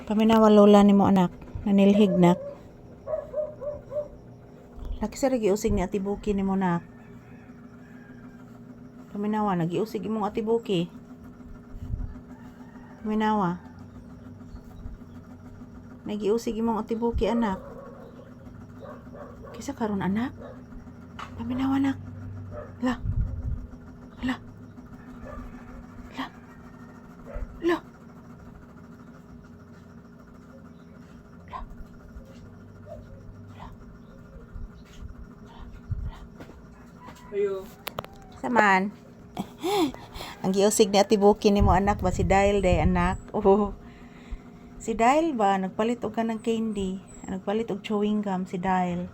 Paminawa lola ni mo anak, nanilhig nak. Laki sa nagiusig ni Ati Buki ni mo nak. Paminawa, nagiusig imong Ati Buki. Paminawa. Nagiusig imong Ati Buki anak. Kisa karon anak. Paminawa nak. La. La. La. La. Ayo. Saman. Ang giusig ni Ati Buki ni mo anak ba si Dyle day anak. Oh. Si Dyle ba nagpalit og kanang candy, nagpalit og chewing gum si Dyle.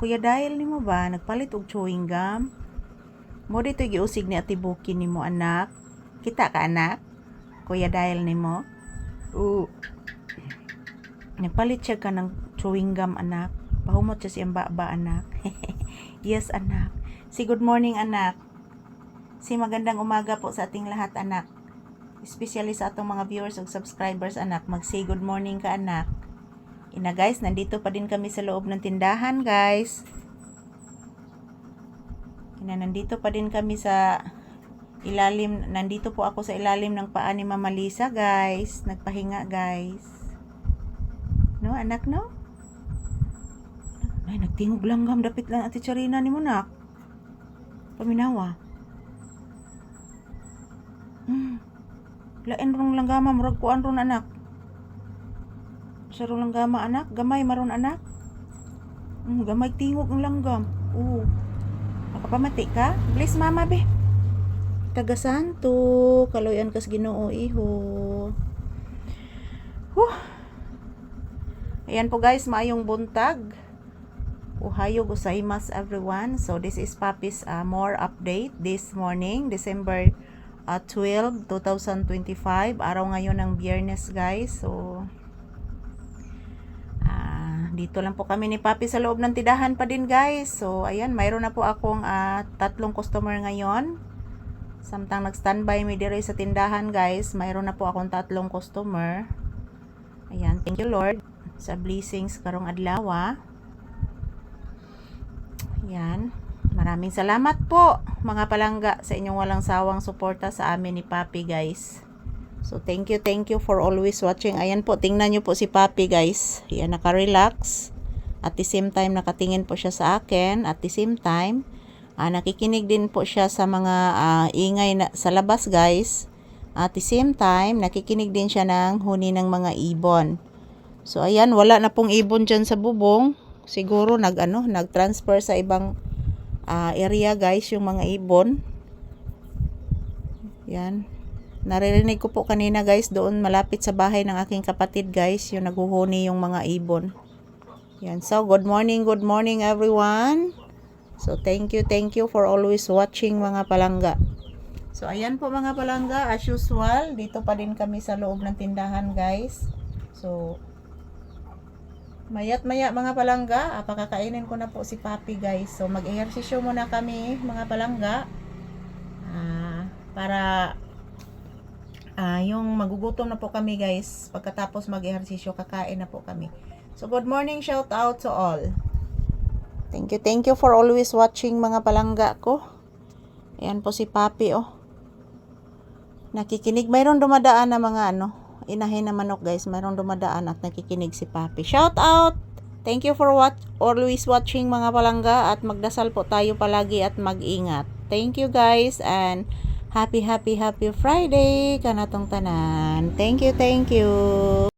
Kuya Dyle nimo ba nagpalit og chewing gum? Mo dito giusig ni Ati Buki ni mo anak. Kita ka anak? Kuya Dyle nimo. Nagpalit siya ka ng chewing gum anak. Pahumot siya siyang ba anak. Yes anak. Si good morning anak. Si magandang umaga po sa ating lahat anak. Especially sa atong mga viewers ug subscribers anak. Mag-say good morning ka anak. Ina guys, nandito pa din kami sa loob ng tindahan guys. Nandito pa din kami sa ilalim. Nandito po ako sa ilalim ng paa ni Mama Lisa guys. Nagpahinga guys. No anak no? Ay, nagtingog langgam. Dapit lang Ate Charina ni mo nak. Paminawa. Lain rong langgama. Murag kuan ron anak. Sa rong langgama anak. Gamay maron anak. Gamay tingog ng langgam. Nakapamati ka? Bless mama be. Tagasanto. Kaloyan kas Ginoo iho. Ayan po guys. Maayong buntag. Ohayo gozaimasu everyone. So this is Papi's more update this morning, December 12, 2025. Araw ngayon ng Biyernes guys. So dito lang po kami ni Papi sa loob ng tindahan pa din guys. So ayan, mayroon na po akong 3 customer ngayon. Samtang nag-standby mi diri sa tindahan guys, mayroon na po akong 3 customer. Ayan, thank you Lord sa blessings karong adlaw. Yan. Maraming salamat po mga palangga sa inyong walang sawang suporta sa amin ni Papi guys. So thank you for always watching. Ayan po, tingnan nyo po si Papi guys. Yan, naka-relax. At the same time, nakatingin po siya sa akin. At the same time, nakikinig din po siya sa mga ingay sa labas guys. At the same time, nakikinig din siya ng huni ng mga ibon. So ayan, wala na pong ibon dyan sa bubong. Siguro nag-transfer sa ibang area guys yung mga ibon. Yan. Naririnig ko po kanina guys doon malapit sa bahay ng aking kapatid guys yung naghuhuni yung mga ibon. Yan. So good morning everyone. So thank you for always watching mga palangga. So ayan po mga palangga, as usual dito pa din kami sa loob ng tindahan guys. So mayat maya mga palangga, pakakainin ko na po si Papi guys. So mag-ehersisyo muna kami mga palangga. Para yung magugutom na po kami guys. Pagkatapos mag-ehersisyo, kakain na po kami. So good morning, shout out to all. Thank you for always watching mga palangga ko. Ayan po si Papi nakikinig. Mayroon dumadaan na mga inahin na manok guys. Mayroong dumadaan at nakikinig si Papi. Shout out! Thank you for always watching mga palangga. At magdasal po tayo palagi at mag-ingat. Thank you guys and happy Friday kanatong tanan. Thank you.